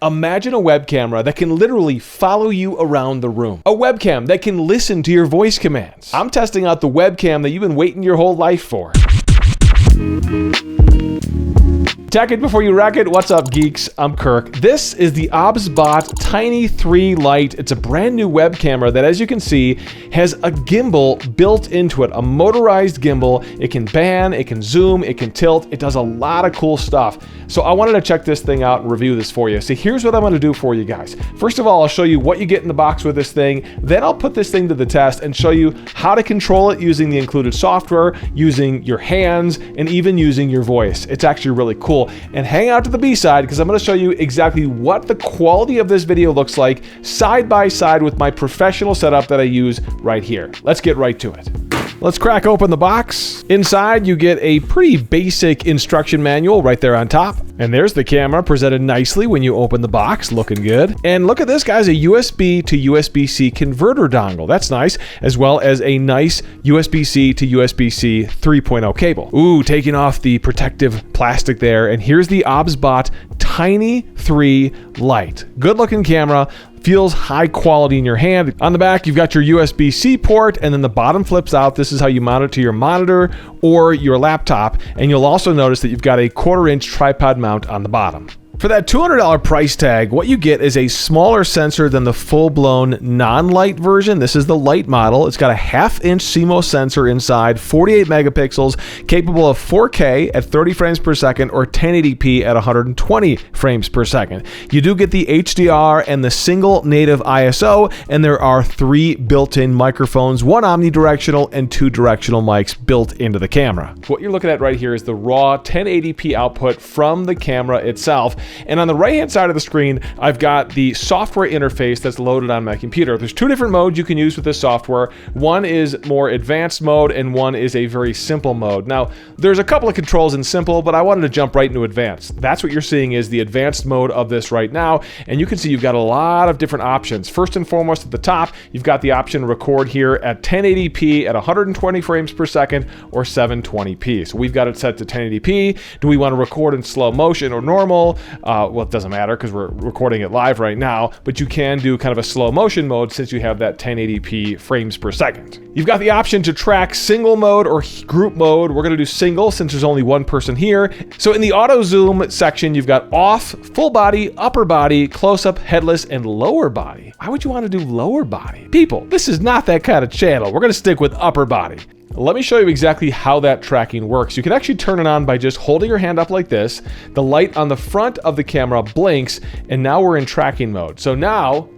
Imagine a web camera that can literally follow you around the room. A webcam that can listen to your voice commands. I'm testing out the webcam that you've been waiting your whole life for. Tech it before you wreck it. What's up, geeks? I'm Kirk. This is the OBSBOT Tiny 3 Lite. It's a brand new web camera that, as you can see, has a gimbal built into it, a motorized gimbal. It can pan, it can zoom, it can tilt. It does a lot of cool stuff. So I wanted to check this thing out and review this for you. So here's what I'm going to do for you guys. First of all, I'll show you what you get in the box with this thing. Then I'll put this thing to the test and show you how to control it using the included software, using your hands, and even using your voice. It's actually really cool. And hang out to the B side because I'm going to show you exactly what the quality of this video looks like side by side with my professional setup that I use right here. Let's get right to it. Let's crack open the box. Inside, you get a pretty basic instruction manual right there on top. And there's the camera presented nicely when you open the box, looking good. And look at this, guys, a USB to USB-C converter dongle. That's nice, as well as a nice USB-C to USB-C 3.0 cable. Ooh, taking off the protective plastic there. And here's the OBSBOT Tiny 3 Lite. Good looking camera. Feels high quality in your hand. On the back, you've got your USB-C port, and then the bottom flips out. This is how you mount it to your monitor or your laptop. And you'll also notice that you've got a 1/4-inch tripod mount on the bottom. For that $200 price tag, what you get is a smaller sensor than the full-blown non-Lite version. This is the Lite model. It's got a 1/2-inch CMOS sensor inside, 48 megapixels, capable of 4K at 30 frames per second or 1080p at 120 frames per second. You do get the HDR and the single native ISO, and there are 3 built-in microphones, 1 omnidirectional and 2 directional mics built into the camera. What you're looking at right here is the raw 1080p output from the camera itself. And on the right-hand side of the screen, I've got the software interface that's loaded on my computer. There's 2 different modes you can use with this software. One is more advanced mode, and one is a very simple mode. Now, there's a couple of controls in simple, but I wanted to jump right into advanced. That's what you're seeing is the advanced mode of this right now, and you can see you've got a lot of different options. First and foremost, at the top, you've got the option to record here at 1080p at 120 frames per second or 720p. So we've got it set to 1080p. Do we want to record in slow motion or normal? Well, it doesn't matter because we're recording it live right now, but you can do kind of a slow motion mode since you have that 1080p frames per second. You've got the option to track single mode or group mode. We're going to do single since there's only one person here. So in the auto zoom section, you've got off, full body, upper body, close up, headless, and lower body. Why would you want to do lower body? People, this is not that kind of channel. We're going to stick with upper body. Let me show you exactly how that tracking works. You can actually turn it on by just holding your hand up like this. The light on the front of the camera blinks, and now we're in tracking mode. So now,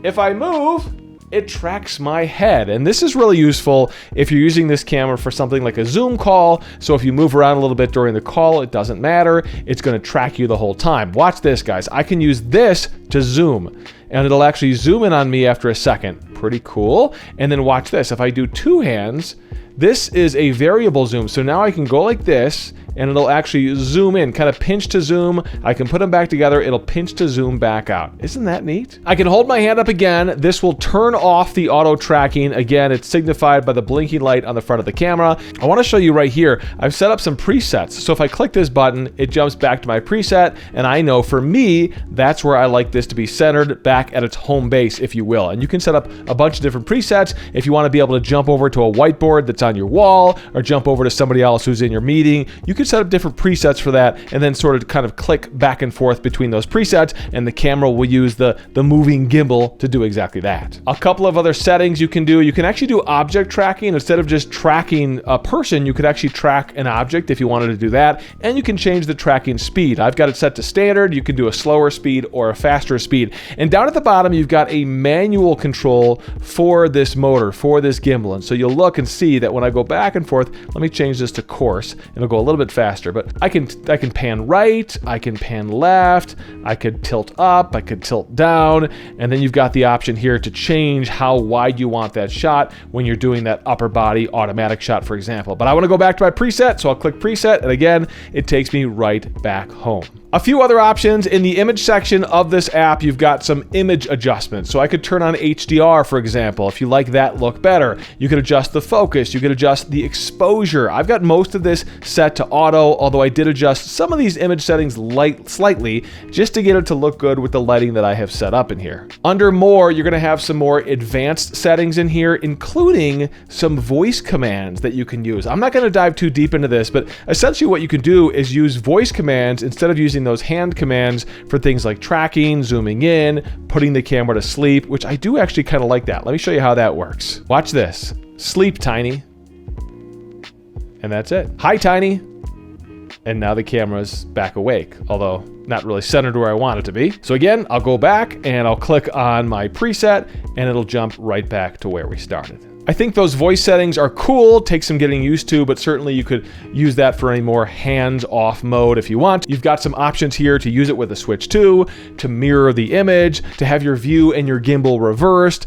if I move, it tracks my head. And this is really useful if you're using this camera for something like a Zoom call. So if you move around a little bit during the call, it doesn't matter. It's going to track you the whole time. Watch this, guys. I can use this to zoom, and it'll actually zoom in on me after a second. Pretty cool. And then watch this. If I do 2 hands, this is a variable zoom. So now I can go like this, and it'll actually zoom in, kind of pinch to zoom. I can put them back together. It'll pinch to zoom back out. Isn't that neat? I can hold my hand up again. This will turn off the auto tracking. Again, it's signified by the blinking light on the front of the camera. I want to show you right here. I've set up some presets. So if I click this button, it jumps back to my preset. And I know for me, that's where I like this to be centered back at its home base, if you will. And you can set up a bunch of different presets if you want to be able to jump over to a whiteboard that's on your wall or jump over to somebody else who's in your meeting. You can set up different presets for that and then sort of kind of click back and forth between those presets, and the camera will use the moving gimbal to do exactly that. A couple of other settings you can do. You can actually do object tracking. Instead of just tracking a person, you could actually track an object if you wanted to do that, and you can change the tracking speed. I've got it set to standard. You can do a slower speed or a faster speed. And down at the bottom, you've got a manual control for this motor, for this gimbal. And so you'll look and see that when I go back and forth, let me change this to coarse, and it'll go a little bit faster. But I can pan right, I can pan left, I could tilt up, I could tilt down, and then you've got the option here to change how wide you want that shot when you're doing that upper body automatic shot, for example. But I want to go back to my preset, so I'll click preset, and again, it takes me right back home. A few other options in the image section of this app. You've got some image adjustments. So I could turn on HDR, for example, if you like that look better. You could adjust the focus. You could adjust the exposure. I've got most of this set to auto, although I did adjust some of these image settings slightly just to get it to look good with the lighting that I have set up in here. Under more, you're going to have some more advanced settings in here, including some voice commands that you can use. I'm not going to dive too deep into this, but essentially what you can do is use voice commands instead of using those hand commands for things like tracking, zooming in, putting the camera to sleep, which I do actually kind of like that. Let me show you how that works. Watch this. Sleep, Tiny. And that's it. Hi, Tiny. And now the camera's back awake, although not really centered where I want it to be. So again, I'll go back and I'll click on my preset and it'll jump right back to where we started. I think those voice settings are cool, take some getting used to, but certainly you could use that for any more hands-off mode if you want. You've got some options here to use it with a switch to mirror the image, to have your view and your gimbal reversed.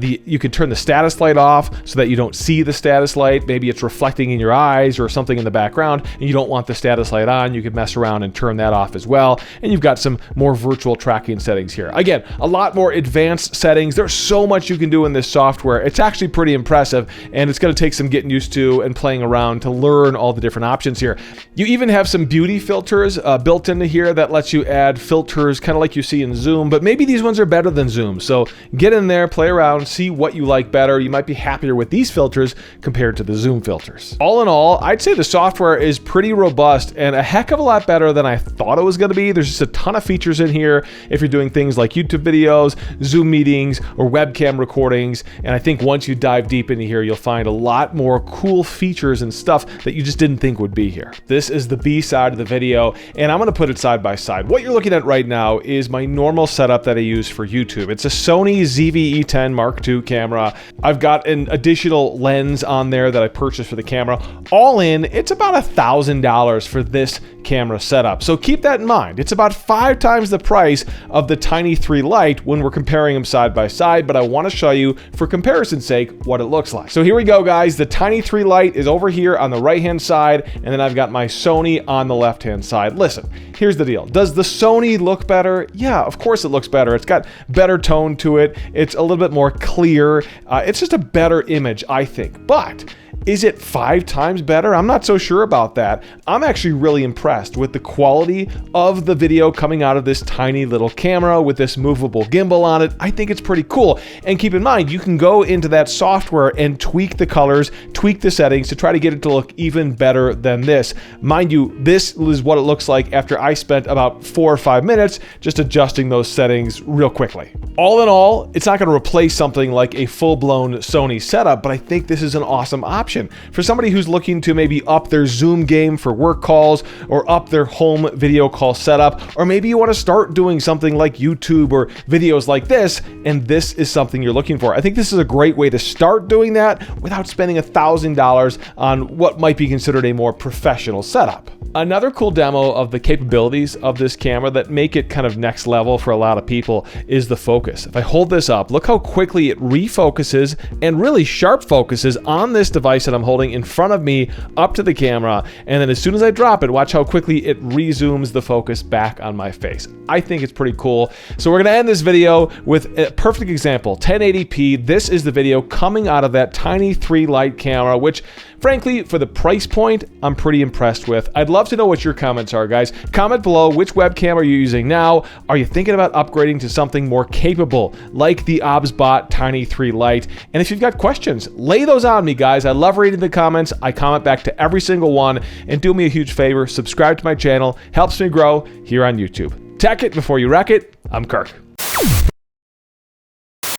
You could turn the status light off so that you don't see the status light. Maybe it's reflecting in your eyes or something in the background and you don't want the status light on. You could mess around and turn that off as well. And you've got some more virtual tracking settings here. Again, a lot more advanced settings. There's so much you can do in this software. It's actually pretty impressive, and it's going to take some getting used to and playing around to learn all the different options here. You even have some beauty filters built into here that lets you add filters kind of like you see in Zoom, but maybe these ones are better than Zoom. So get in there, play around, see what you like better. You might be happier with these filters compared to the Zoom filters. All in all, I'd say the software is pretty robust and a heck of a lot better than I thought it was going to be. There's just a ton of features in here if you're doing things like YouTube videos, Zoom meetings, or webcam recordings. And I think once you dive deep into here, you'll find a lot more cool features and stuff that you just didn't think would be here. This is the B side of the video, and I'm going to put it side by side. What you're looking at right now is my normal setup that I use for YouTube. It's a Sony ZV-E10 Mark II camera. I've got an additional lens on there that I purchased for the camera. All in, it's about $1,000 for this camera setup. So keep that in mind. It's about 5 times the price of the Tiny 3 Lite when we're comparing them side by side, but I want to show you, for comparison's sake, what it looks like. So here we go, guys. The Tiny 3 Lite is over here on the right-hand side, and then I've got my Sony on the left-hand side. Listen, here's the deal. Does the Sony look better? Yeah, of course it looks better. It's got better tone to it. It's a little bit more clear. It's just a better image, I think. But is it 5 times better? I'm not so sure about that. I'm actually really impressed with the quality of the video coming out of this tiny little camera with this movable gimbal on it. I think it's pretty cool. And keep in mind, you can go into that software and tweak the colors, tweak the settings to try to get it to look even better than this. Mind you, this is what it looks like after I spent about 4 or 5 minutes just adjusting those settings real quickly. All in all, it's not going to replace something like a full-blown Sony setup, but I think this is an awesome option. For somebody who's looking to maybe up their Zoom game for work calls or up their home video call setup, or maybe you want to start doing something like YouTube or videos like this, and this is something you're looking for. I think this is a great way to start doing that without spending $1,000 on what might be considered a more professional setup. Another cool demo of the capabilities of this camera that make it kind of next level for a lot of people is the focus. If I hold this up, look how quickly it refocuses and really sharp focuses on this device that I'm holding in front of me up to the camera. And then as soon as I drop it, watch how quickly it rezooms the focus back on my face. I think it's pretty cool. So we're going to end this video with a perfect example, 1080p. This is the video coming out of that Tiny 3 Lite camera, which frankly, for the price point, I'm pretty impressed with. I'd love to know what your comments are, guys. Comment below, which webcam are you using now? Are you thinking about upgrading to something more capable, like the OBSBOT Tiny 3 Lite? And if you've got questions, lay those on me, guys. I love reading the comments. I comment back to every single one. And do me a huge favor, subscribe to my channel. Helps me grow here on YouTube. Tech it before you wreck it. I'm Kirk.